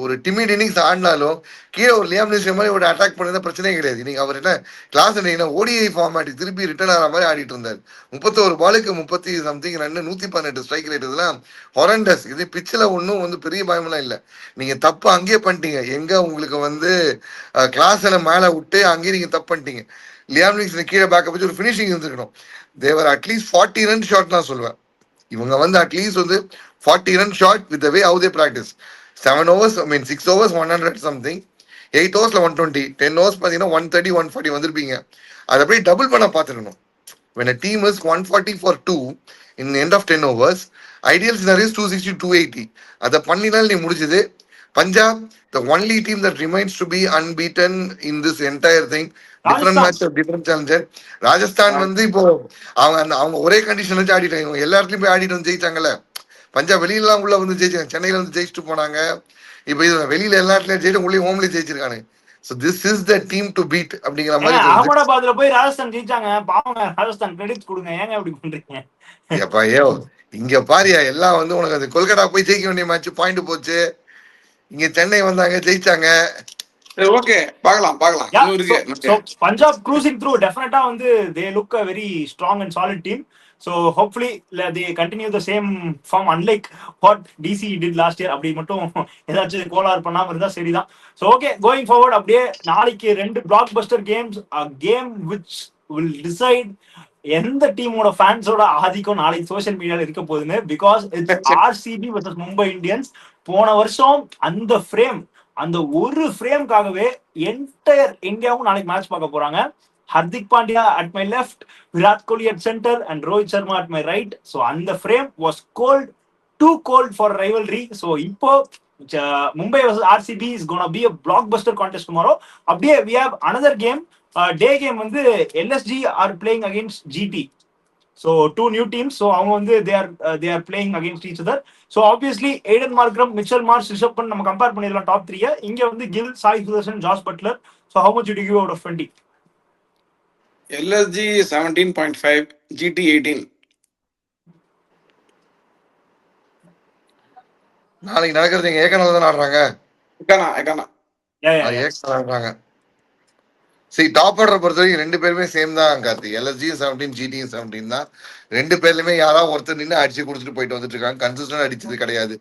ஒரு டிமிட் இன்னிங்ஸ் ஆடினாலும் கீழே ஒரு லியாம் லிவிங்ஸ்டன் மாதிரி ஒரு அட்டாக் பண்ணி பிரச்சனையே கிடையாது. நீங்க அவர் என்ன கிளாஸ் ஓடிஐ ஃபார்மேட்டுக்கு திருப்பி ரிட்டர்ன் ஆகிற மாதிரி ஆடிட்டு இருந்தார். 31 பாலுக்கு 30 சம்திங் ரன், 118 ஸ்ட்ரைக் ரேட், இதெல்லாம் ஹொரண்டஸ். இது பிச்சில் ஒன்றும் வந்து பெரிய பயமெல்லாம் இல்லை. நீங்க தப்பு அங்கேயே பண்ணிட்டீங்க. எங்க உங்களுக்கு வந்து கிளாஸ் மேல விட்டு அங்கேயே நீங்க தப்பு பண்ணிட்டீங்க. லியாம் லிவிங்ஸ்டன் கீழே பேக்கப் வச்சு ஒரு ஃபினிஷிங் இருந்துக்கணும். தேவர் அட்லீஸ்ட் 40 ரன் ஷாட் நான் சொல்லுவேன். இவங்க வந்து அட்லீஸ்ட் வந்து 40 run shot with way how they practise. 7 overs, 6 overs 100 something, 8 overs 120, 10 overs பார்த்தீங்கன்னா 130 140 வந்திருப்பீங்க. அதை அப்படியே டபுள் பண்ண பார்த்துக்கணும். when a team is 140 for 2 in the end of 10 overs, ideal scenario is 260 280. அதை பண்ணினால் நீ முடிஞ்சது. Punjab, the only team that remains to be unbeaten in this entire thing, different Rajasthan match of different challenger. Rajasthan வந்து இப்போ அவங்க ஒரே கண்டிஷன் வச்சு ஆடிட்டாங்க. இவங்க எல்லா இடத்துலயும் போய் ஆடிட்டு வந்து ஜெயிச்சாங்கல்ல. பஞ்சாப் வெளியிலாம் உள்ள வந்து ஜெயிச்சாங்க, சென்னையில வந்து ஜெயிச்சுட்டு போனாங்க. இப்போ இது வெளியில எல்லா இடத்துலயும் ஜெயிச்சு உள்ளே ஹோம்லயே ஜெயிச்சிருக்காங்க. So this is the team to beat அப்படிங்கிற ஏங்க மாதிரி அகமதாபாத்ல போய் ராஜஸ்தான் ஜெயிச்சாங்க, பாவங்க ராஜஸ்தான் கிரெடிட்ஸ் கொடுங்க, ஏங்க இப்படி பண்றீங்க? எப்பா ஏோ இங்க பாரியா, எல்லாம் வந்து உனக்கு அது கொல்கட்டா போய் ஜெயிக்க வேண்டிய மேட்ச் பாயிண்ட் போச்சு. இங்க சென்னை வந்தாங்க ஜெயிச்சாங்க. ஓகே, பார்க்கலாம் பார்க்கலாம். Yeah, இன்னும் இருக்கு. so Punjab cruising through, definitely வந்து they look a very strong and solid team. So hopefully they continue the same form, unlike what DC did last year. அப்படி மட்டும் ஏதாச்சும் கோளாறு பண்ணாம இருந்தா சரிதான். So okay, going forward, அப்படியே நாளைக்கு 2 blockbuster games, a game which will decide எந்த டீமோட ஃபேன்ஸோட ஆதிக்கம் நாளைக்கு சோஷியல் மீடியால இருக்க போகுதுன்னு. Because it's RCB versus Mumbai Indians. போன வருஷம் அந்த ஃப்ரேம், அந்த ஒரு ஃப்ரேம்காகவே என்டையர் இந்தியாவும் நாளைக்கு மேட்ச் பார்க்க போறாங்க. Hardik Pandya at my left, Virat Kohli at centre and Rohit Sharma at my right. So அந்த frame was gold, too gold for rivalry. So இப்போ Mumbai versus RCB is gonna be a blockbuster contest tomorrow. அப்படியே we have another game, day game வந்து LSG are playing against GT. So 2 new teams. So அவங்க வந்து they are playing against each other. So obviously Aiden Markram, Mitchell Marsh, Rishabh Pant நம்ம கம்பேர் பண்ணிடலாம் டாப் 3. இங்க வந்து Gill, Sai Sudharsan, Jos Buttler. So how much would you give out of 20? LSG 17.5, GT 18. நாளைக்கு நடக்கிறது எங்க ஏக்கனால தான் ஆடுறாங்க. எக்கானா ஏக்கனா ஆடுறாங்க. சரி, டாப் ஆர்டர் பொறுத்தவரைக்கும் 2 பேருமே சேம் தான் கார்த்தி. எல்எஸ்ஜியும் 17, ஜிடியும் 17 தான். 2 பேர்லயுமே யாராவது ஒருத்தர் நின்று அடிச்சு கொடுத்துட்டு போயிட்டு வந்துட்டு இருக்காங்க. கன்சிஸ்டன்ட் அடிச்சது கிடையாது.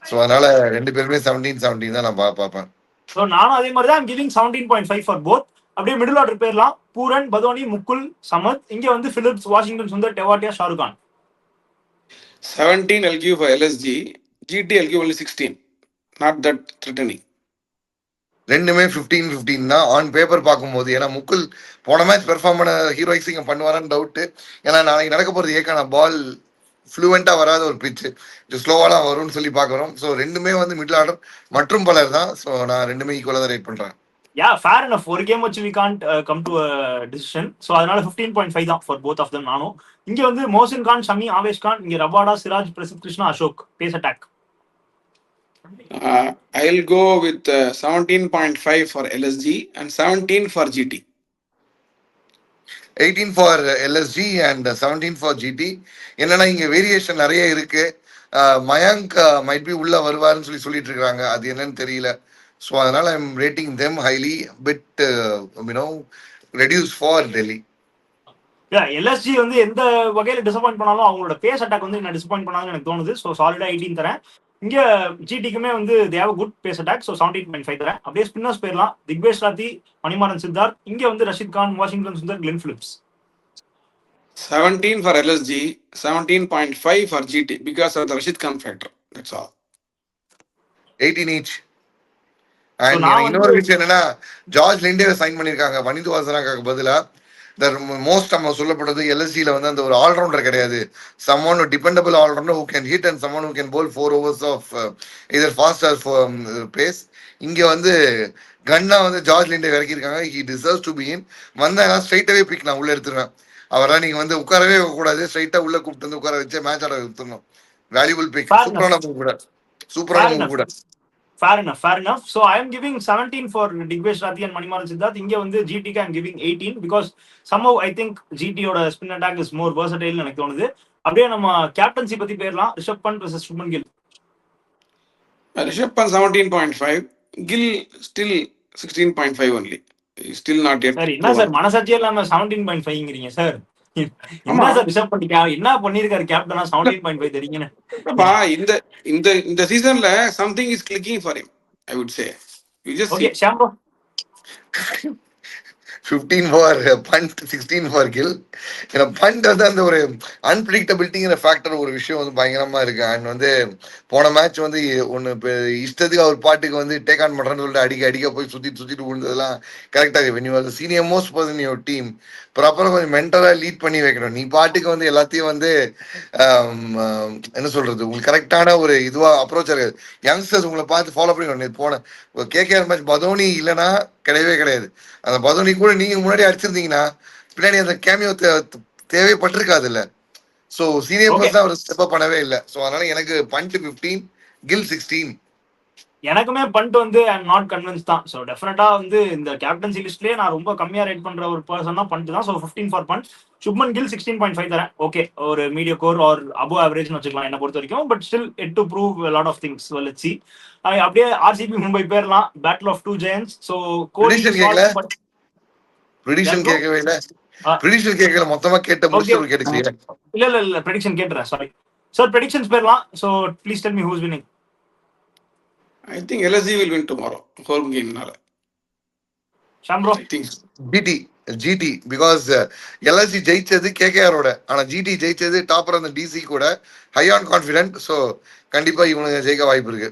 ஸோ அதனால 2 பேருமே 17 தான் நான் பார்ப்பேன். ஸோ நானும் அதே மாதிரி தான் கிவிங் 17.5 ஃபார் போத். அப்படியே மிடில் ஆர்டர் பேர்லாம் பூரன், பதோனி, முக்குல், சமத். இங்க வந்து Phillips, Washington Sundar, Tewatia, Shahrukh Khan. 17 I'll give for LSG, GT I'll give only 16. Not that threatening. ரெண்டுமே 15-15 தான் ஆன் பேப்பர் பார்க்கும்போது. ஏன்னா முக்குல் போன மேட்ச் பெர்ஃபார்ம் பண்ண ஹீரோயிக்ஸிங்க பண்ணுவாரான்னு டவுட்டு. ஏன்னா நாளைக்கு நடக்க போகிறது ஏக்கான பால் ஃப்ளூவெண்டா வராத ஒரு பிச்சு, ஸ்லோவாலாம் வரும்னு சொல்லி பார்க்குறோம். ஸோ ரெண்டுமே வந்து மிடில் ஆர்டர் மற்றும் பலர் தான். ஸோ நான் ரெண்டுமே ஈக்குவலாக தான் ரேட் பண்ணுறேன். யா, ஃபேர் எனஃப். ஒரு கேம் வச்சு we can't come to a decision. So அதனால 15.5 தான் ஃபார் போத் ஆஃப் தம். நானும் இங்க வந்து மோசின் கான், ஷமி, ஆவேஷ் கான். இங்க Rabada, Siraj, Prasidh Krishna, Ashok. Pace attack. I'll go with 17.5 for LSG and 17 for GT. 18 for LSG and 17 for GT. என்னன்னா இங்க வேரியேஷன் நிறைய இருக்கு. மயங்க் மைட் பி உள்ள வருவாருன்னு சொல்லிட்டு இருக்காங்க. அது என்னன்னு தெரியல. ஸோ அதனால I'm rating them highly, bit reduce for Delhi. LSG வந்து எந்த வகையில டிசப்பாயிண்ட் பண்ணாலும் அவங்களோட பேஸ் அட்டாக் வந்து என்ன டிசப்பாயிண்ட் பண்ணாங்கன்னு எனக்கு தோணுது. ஸோ சாலிடா 18 தரேன். இங்க ஜிடிக்குமே வந்து they have good pace attack. So 17.5 தரேன். அப்படியே ஸ்பின்னர்ஸ் பேர்லாம் திக்வேஷ் ராத்தி, மணிமாறன் சித்தார்த். இங்க வந்து Rashid Khan, Washington Sundar, Glenn Phillips. 17 for LSG, 17.5 for GT because of the Rashid Khan factor. That's all. 18 each. And இன்னொரு விஷயம் என்னன்னா, ஜார்ஜ் லிண்டே சைன் பண்ணியிருக்காங்க வனிந்து வாசனாக்காக பதிலா. மோஸ்ட் நம்ம சொல்லப்படுறது எல்எஸ்சியில் வந்து அந்த ஒரு ஆல்ரவுண்டர் கிடையாது. Someone dependable allrounder who can hit and someone who can bowl 4 overs of either fast or pace. இங்கே வந்து கன்னா வந்து ஜார்ஜ் லிண்டே இறக்கியிருக்காங்க. He deserves to be in. வந்தா ஸ்ட்ரைட்டாகவே பிக் நான் உள்ள எடுத்துருவேன். அவரெல்லாம் நீங்க வந்து உட்காரவே கூடாது, ஸ்ட்ரைட்டா உள்ள கூப்பிட்டு வந்து உட்கார வச்சு மேட்ச் ஆட எடுத்துடணும். Valuable big. சூப்பரான மூவ் கூட, சூப்பரான மூவ் கூட. Fair enough. So I am giving 17 for Digvesh Rathi and Manimaran Siddharth. இங்க வந்து GTக்கு I am giving 18 because somehow I think GT ஓட spin attack is more versatile எனக்கு தோணுது. அப்படியே நம்ம கேப்டன்சி பத்தி பேரலாம். Rishabh Pant vs Shubman Gill. Rishabh Pant 17.5, Gill still 16.5 only. Still not yet. சரி, என்ன சார் மனசாட்சியே இல்லாம 17.5ங்கறீங்க சார்? என்ன சார் ரிஷப் பண்ட் என்ன பண்ணிருக்காரு கேப்டனா 17.5 தெரியுங்கன்னு? இந்த இந்த இந்த சீசன்ல something is clicking for him, I would say. You just okay, Shambo. 15 for Pant, 16 for Gill. ஏன்னா பண்ட் வந்து அந்த ஒரு அன்பிரிடிக்டபிலிட்டிங்கிற ஃபேக்டர் ஒரு விஷயம் வந்து பயங்கரமா இருக்கு. அண்ட் வந்து போன மேட்ச் வந்து ஒன்று இஷ்டத்துக்கு அவர் பாட்டுக்கு வந்து டேக் ஆன் பண்ணுறேன்னு சொல்லிட்டு அடிக்க போய் சுற்றிட்டு விழுந்ததெல்லாம் கரெக்டாக. When you are senior most person your team, ப்ராப்பராக கொஞ்சம் மென்டலாக லீட் பண்ணி வைக்கணும். நீ பாட்டுக்கு வந்து எல்லாத்தையும் வந்து என்ன சொல்றது, உங்களுக்கு கரெக்டான ஒரு இதுவாக அப்ரோச் இருக்காது. யங்ஸ்டர்ஸ் உங்களை பார்த்து ஃபாலோ பண்ணி போன கேகேஆர் மேட்ச் பதோனி இல்லைன்னா கிடையவே கிடையாது. அந்த பதோனி கூட நீங்க முன்னாடி அடிச்சிருந்தீங்கன்னா பின்னாடி அந்த கேமியோ தேவைப்பட்டிருக்காது இல்ல. ஸோ சீனியர் ஓகே, பர்சன் அவர் ஸ்டெப் அப் பண்ணவே இல்லை. ஸோ அதனால எனக்கு பண்ட் 15, கில் 16. எனக்குமே பண்ட் வந்து ஐ எம் நாட் கன்வின்ஸ் தான். ஸோ டெஃபினட்டா வந்து இந்த கேப்டன்சி லிஸ்ட்லயே நான் ரொம்ப கம்மியா ரேட் பண்ற ஒரு பர்சன் தான் பண்ட் தான். So 15 for Pant. சுப்மன் கில் 16.5 தரேன். ஓகே, ஒரு மீடியா கோர் ஆர் அபோவ் ஆவரேஜ்னு வச்சுக்கலாம் என்ன பொறுத்த வரைக்கும். But still it to prove lot of things. Let's see. அப்படியே ஆர்சிபி மும்பை பேர்லாம், battle of two giants. So Kohli prediction கேட்கவே இல்லை. ப்ரிடிக்ஷன் கேட்கல, மொத்தமா கேட்ட முடிச்சு கேட்டுக்கிறீங்க. இல்ல ப்ரெடிக்ஷன் கேட்டுறேன். சாரி சார், ப்ரெடிக்ஷன்ஸ் பேர்லாம். So please tell me who's winning. I think LSG will win tomorrow. Home game nala. Sham bro? I think GT because LSG ஜெயிச்சது கேகேஆரோட, ஆனா ஜிடி ஜெயிச்சது டாப்பர் அந்த டிசி கூட, ஹை ஆன் கான்ஃபிடென்ட். ஸோ கண்டிப்பா இவனுங்க ஜெயிக்க வாய்ப்பு இருக்கு.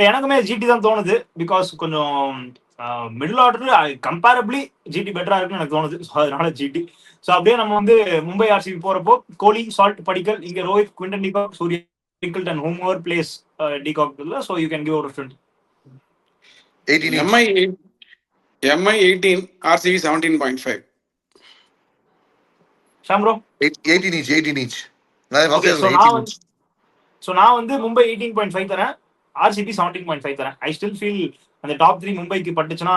எனக்குமே ஜிடி தான் தோணுது. பிகாஸ் கொஞ்சம் மிடில் ஆர்டர் கம்பேரபிளி ஜிடி பெட்டரா இருக்குன்னு எனக்கு தோணுது. ஸோ அதனால ஜிடி. ஸோ அப்படியே நம்ம வந்து மும்பை ஆர்சிபி போறப்போ கோலி, சால்ட், படிக்கல், இங்க ரோஹித், குவிண்டன் டிகாக், சூர்யா, டிங்கிள்டன் and whomever plays de Kock இல்ல. So you can give out 20. 18 MI 18, RCB 17.5. Sham bro? 18 each. So நான் வந்து மும்பை 18.5 தரேன், ஆர்சிபி 17.5 தரேன். ஐ ஸ்டில் ஃபீல் அந்த டாப் 3 மும்பைக்கு பட்டுச்சுன்னா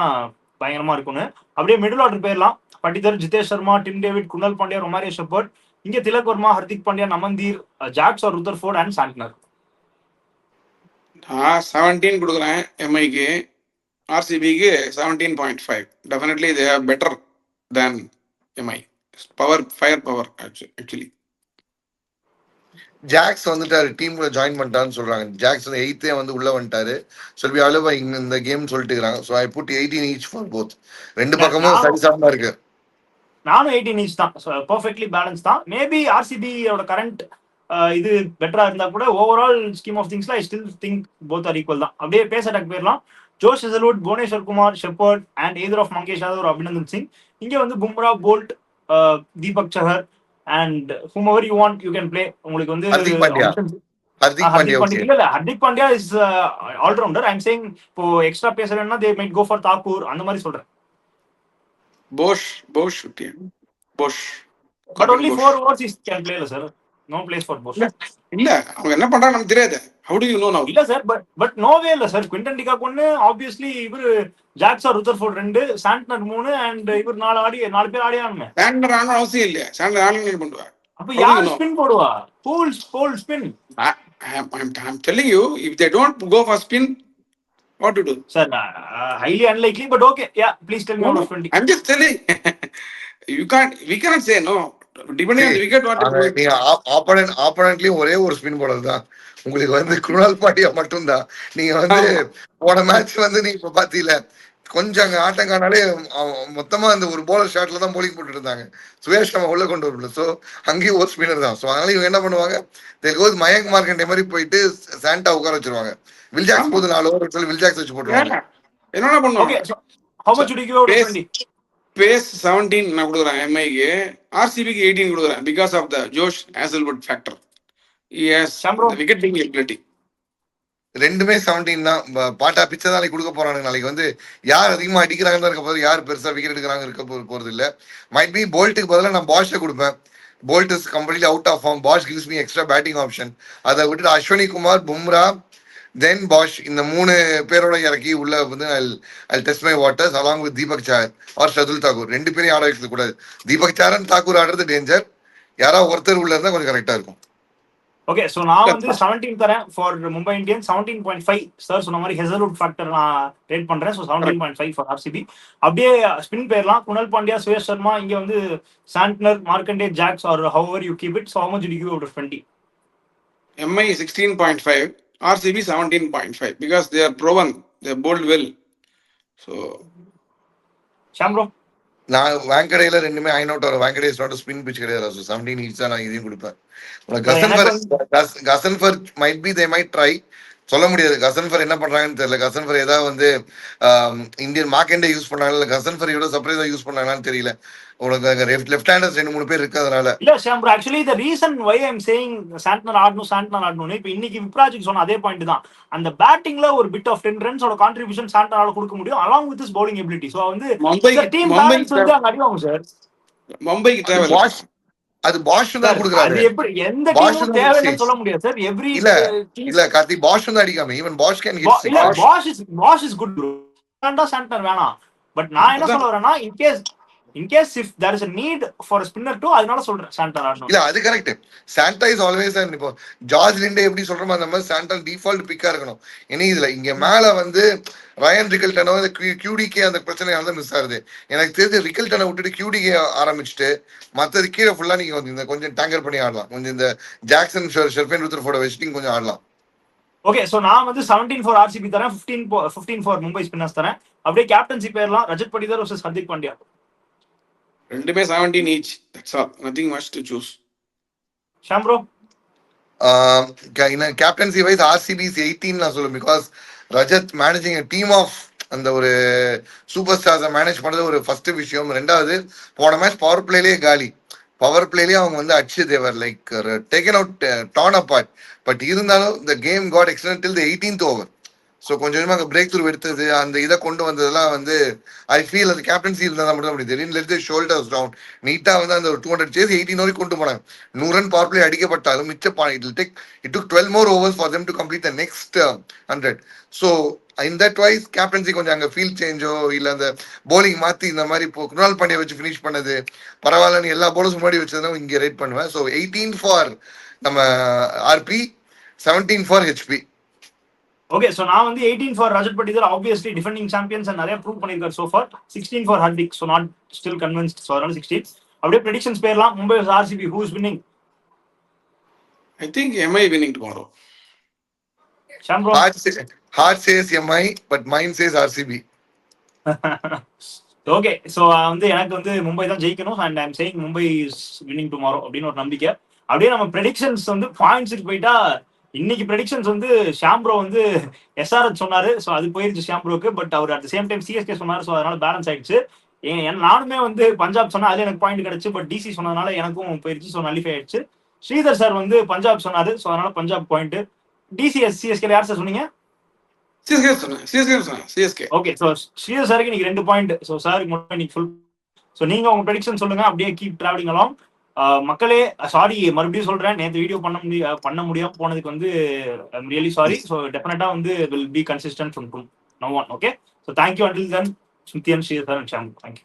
பயங்கரமா இருக்கும்னு. அப்படியே மிடில் ஆர்டர் பேர்லாம். Patidar, Jitesh Sharma, Tim David, Krunal Pandya, Romario Shepherd. இங்க Tilak Varma, Hardik Pandya, Naman Dhir, Jacks or Rutherford and Santner. 17 கொடுக்குறேன் எம்ஐக்கு. RCBக்கு 17.5. Definitely they are better than MI. Fire power actually. Jacks வந்துட்டாரு, டீம்ல ஜாயின் பண்ணிட்டான்னு சொல்றாங்க. ஜாக்ஸ் வந்து 8th வந்து உள்ள வந்துட்டாரு. சொல்லி அளவா இந்த கேம் சொல்லிட்டு இருக்காங்க. So I put 18 each for both. ரெண்டு பக்கமும் சரிசமமா இருக்கு. நானும் 18 each தான். ஸோ பர்ஃபெக்ட்லி பேலன்ஸ் தான். மேபி ஆர்சிபியோட கரண்ட் இது பெட்டரா இருந்தா கூட ஓவரால் ஸ்கீம் ஆஃப் திங்ஸ்ல I still think both are equal தான். அப்படியே பேஸ் அட்டாக் போயிடலாம். Josh Hazlewood, Bhuvneshwar Kumar, Shepherd and either of Mangesh Yadav ஒரு அபிநந்தன் சிங். இங்க வந்து Bumrah, Boult, Deepak Chahar and whomever you want you can play. உங்களுக்கு வந்து ஹர்திக் பாண்டியா இல்ல Hardik Pandya is allrounder. I am saying இப்போ எக்ஸ்ட்ரா பேசுறேன்னா they might go for Thakur அந்த மாதிரி சொல்றேன். Bosch. But only 4 overs he can play sir. No place for Bosch. இல்ல அவங்க என்ன பண்றாங்க நமக்கு தெரியாது. How do you know now? இல்ல சார், பட் நோ வே இல்ல சார். குவிண்டன் டிகாக் 1, ஆப்வியஸ்லி இவர் Jacks or Rutherford 2, Santner 3 and இவர் 4 பேர் ஆடியானுமே. சாண்ட்னர் ஆன அவசியம் இல்ல. சாண்ட்னர் ஆன்லைன் என்ன பண்ணுவா? அப்ப யார் ஸ்பின் போடுவா? Full spin. I'm telling you, if they don't go for spin, what to do? Sir, highly unlikely, but okay. Yeah, please tell me out of 20. I'm just telling. We cannot say no. Depending on the wicket, what to do. நீங்க ஆப்போனன்ட்லயும் ஒரே ஒரு ஸ்பின் போலர் தான். உங்களுக்கு வந்து குணால் பாண்டியா மட்டும்தான். நீங்க வந்து போன மேட்ச் வந்து நீங்க இப்ப பாத்தீங்களா, கொஞ்சம் அங்க ஆட்டம் காணாலே மொத்தமா அந்த ஒரு போலர் ஷாட்ல தான் போலிங் போட்டு இருந்தாங்க. சுயேஷ் நம்ம உள்ள கொண்டு வரல. ஸோ அங்கேயும் ஒரு ஸ்பின்னர் தான். ஸோ அதனால இவங்க என்ன பண்ணுவாங்க, மயங்க் மார்க்கெண்டே மாதிரி போயிட்டு சாண்டா உட்கார வச்சிருவாங்க. வில்ஜாக்ஸ் போது 4 ஓவர் சொல்லி வில்ஜாக்ஸ் வச்சு போட்டுருவாங்க. என்ன பண்ணுவாங்க? How much would you give out of 20? Pace 17 நான் கொடுக்குறேன் எம்ஐக்கு. ஆர்சிபிக்கு 18 கொடுக்குறேன் because of the Josh Hazlewood factor. Yes, the wicket taking ability. ரெண்டுமே 17 தான். பாட்டா பிச்சை தான் நாளைக்கு கொடுக்க போறாங்க. நாளைக்கு வந்து யார் அதிகமா அடிக்கிறாங்கன்னு இருக்க போது, யார் பெருசா விக்கெட் எடுக்கிறாங்க இருக்க போறது இல்ல. மைட் பி போல்ட்டுக்கு பதிலாக நான் பாஷை கொடுப்பேன். Boult is completely out of form. Bosch gives me extra batting option. அதை விட்டுட்டு அஸ்வினி குமார், பும்ரா, தென் பாஷ், இந்த 3 பேரோட இறக்கி உள்ள வந்து I'll test my waters along with Deepak sir or Shardul Thakur. 2 பேரையும் ஆட வைக்க கூடாது. தீபக் சாரன் தாக்கூர் ஆடுறது டேஞ்சர். யாராவது ஒருத்தர் உள்ள இருந்தா கொஞ்சம் கரெக்டா இருக்கும். ஓகே, சோ நான் வந்து 17 தரேன் ஃபார் மும்பை இந்தியன்ஸ். 17.5 சார் சொன்ன மாதிரி ஹெசல்வுட் ஃபேக்டர் நான் ரேட் பண்றேன். So 17.5 for RCB. அப்படியே ஸ்பின் பேர்லாம். குணால் பாண்டியா, சுயேஷ் சர்மா, இங்க வந்து Santner, Markande, Jacks or however you keep it. So how much do you give out of 20? MI 16.5, RCB 17.5 because they are proven, they bowled well. So Sham bro? நான் வாங்கடையில ரெண்டுமே ஐ நோட் வரும். வாங்கடே இஸ் நாட் ஸ்பின் பிச் கிடையாது. 17 ஈச் தான் நான் இதையும் கொடுப்பேன். Ghazanfar might be they might try, சொல்ல முடியாது. கசன்ஃபர் என்ன பண்றாங்கன்னு தெரியல. கசன்ஃபர் ஏதாவது வந்து இந்தியன் மார்க்கெண்டே யூஸ் பண்ணாங்க, இல்லை கசன்ஃபர் எவ்வளோ சர்ப்ரைஸா யூஸ் பண்ணாங்கன்னு தெரியல. உங்களுக்கு லெஃப்ட் ஹேண்டர்ஸ் 2-3 பேர் இருக்கிறதுனால இல்ல Sham bro, actually the reason why I am saying Santner ஆடணும் இப்போ இன்னைக்கு விப்ராஜுக்கு சொன்ன அதே பாயிண்ட் தான். அந்த பேட்டிங்ல ஒரு பிட் ஆஃப் 10 ரன்ஸோட கான்ட்ரிபியூஷன் சாண்ட்னரால கொடுக்க முடியும் along with his bowling ability. So வந்து டீம் பேலன்ஸ் வந்து அங்க அடிவாங்க சார். மும்பைக்கு தேவை அது பாஷ் தான் கொடுக்குறாரு. அது எப்படி எந்த டீமும் தேவைன்னு சொல்ல முடியாது சார். எவ்ரி இல்ல கார்த்தி பாஷ் தான் அடிக்காம ஈவன் பாஷ் கேன் ஹிட். இல்ல Bosch is good bro, Santner வேணாம். பட் நான் என்ன சொல்ல வரேன்னா in case if there is a need for a spinner too, அதனால சொல்றேன் சாண்டர் ஆடணும். இல்ல அது கரெக்ட். சாண்டா இஸ் ஆல்வேஸ் இப்போ ஜார்ஜ் லிண்டே எப்படி சொல்றோமோ அந்த மாதிரி சாண்டா டிஃபால்ட் பிக்கா இருக்கணும். இனி இதுல இங்க மேல வந்து ரயன் ரிக்கல்டனோ கியூடிகே அந்த பிரச்சனையால தான் மிஸ் ஆகுது. எனக்கு தெரிஞ்சு ரிக்கல்டனை விட்டுட்டு கியூடிகே ஆரம்பிச்சுட்டு மற்றது கீழே ஃபுல்லா நீங்க இந்த கொஞ்சம் டேங்கர் பண்ணி ஆடலாம். கொஞ்சம் இந்த ஜாக்சன் ஷெர்பேன் ருத்ரஃபோர்ட வச்சுட்டு கொஞ்சம் ஆடலாம். ஓகே, சோ நான் வந்து 17 for RCB தரேன், 15 for மும்பை ஸ்பின்னர்ஸ் தரேன். அப்படியே கேப்டன்சி பேர்லாம் ரஜத் படிதார் vs ஹர்திக் பாண்டியா. ரெண்டுமே 17 each. That's all. Nothing much to choose. Sham bro captaincy wise RCB is 18 நான் சொல்லுவேன். பிகாஸ் ரஜத் மேனேஜிங் டீம் ஆஃப் அந்த ஒரு சூப்பர் ஸ்டார்ஸை மேனேஜ் பண்றது ஒரு ஃபர்ஸ்ட் விஷயம். ரெண்டாவது போன மேட்ச் பவர் பிளேலேயே காலி. பவர் பிளேலேயே அவங்க வந்து அடிச்சு they were like taken out torn apart. But இருந்தாலும் இந்த game got extended till the 18th over. So கொஞ்சம் கொஞ்சமாக பிரேக் த்ரூ எடுத்தது அந்த இதை கொண்டு வந்ததெல்லாம் வந்து ஐ ஃபீல் அது கேப்டன்சி இருந்தால் மட்டும் அப்படி தெரியும். Let the shoulders down. நீட்டாக வந்து அந்த ஒரு 200 சேஸ் 18 வரைக்கும் கொண்டு போனாங்க. 100 ரன் பவர் பிளே அடிக்கப்பட்டாலும் மிச்ச it took 12 more overs for them to complete the next 100. So in that wise captaincy கொஞ்சம் அங்கே ஃபீல் சேஞ்சோ இல்லை அந்த போலிங் மாற்றி இந்த மாதிரி இப்போ குணால் பாண்டியா வச்சு ஃபினிஷ் பண்ணது பரவாயில்லன்னு எல்லா போலர்ஸும் முன்னாடி வச்சதும் இங்கே ரேட் பண்ணுவேன். ஸோ 18 ஃபார் நம்ம RP, 17 for HP. Okay, so நான் வந்து 18 for Rajat Patidar, obviously defending champions நிறைய ப்ரூவ் பண்ணிருக்காரு so for. 16 for Hardik, so not still convinced, so அதனால 16. அப்படியே ப்ரெடிக்ஷன்ஸ் பேர்லாம் Mumbai vs RCB, who is winning? I think MI winning tomorrow. Sham bro Heart says MI but mind says RCB. Okay, so வந்து எனக்கு வந்து மும்பை தான் ஜெயிக்கணும் and I am saying Mumbai is winning tomorrow அப்படின்னு ஒரு நம்பிக்கை. அப்படியே நம்ம ப்ரெடிக்ஷன்ஸ் வந்து பாயிண்ட்ஸுக்கு போயிட்டா இன்னைக்கு ப்ரெடிக்ஷன்ஸ் வந்து ஷாம் ப்ரோ வந்து SRH சொன்னாரு, ஸோ அது போயிருச்சு ஷாம் ப்ரோக்கு. பட் அவர் அட் சேம் டைம் CSK சொன்னாரு, ஸோ அதனால பேலன்ஸ் ஆயிடுச்சு. நானுமே வந்து பஞ்சாப் சொன்னா அதுல எனக்கு பாயிண்ட் கிடைச்சு, பட் DC சொன்னதுனால எனக்கும் போயிருச்சு, ஸோ நல்லிஃபை ஆயிடுச்சு. ஸ்ரீதர் சார் வந்து பஞ்சாப் சொன்னாரு, ஸோ அதனால பஞ்சாப் பாயிண்ட். DCS CSK யார் சார் சொன்னீங்க? CSK. ஓகே, ஸோ ஸ்ரீதர் சாருக்கு இன்னைக்கு 2 பாயிண்ட். ஸோ சாருக்கு மட்டும் இன்னைக்கு ஃபுல். ஸோ நீங்க உங்க ப்ரெடிக்ஷன் சொல்லுங்க, அப்படியே கீப் டிராவலிங் அலாங். மக்களே சாரி மறுபடியும் சொல்றேன், நேற்று வீடியோ பண்ண முடியாம போனதுக்கு வந்து ஐம் ரியலி சாரி. ஸோ டெஃபினட்டா வந்து will be consistent from now on. Okay, so thank you until then Smriti and Sridhar and Sham. Thank you.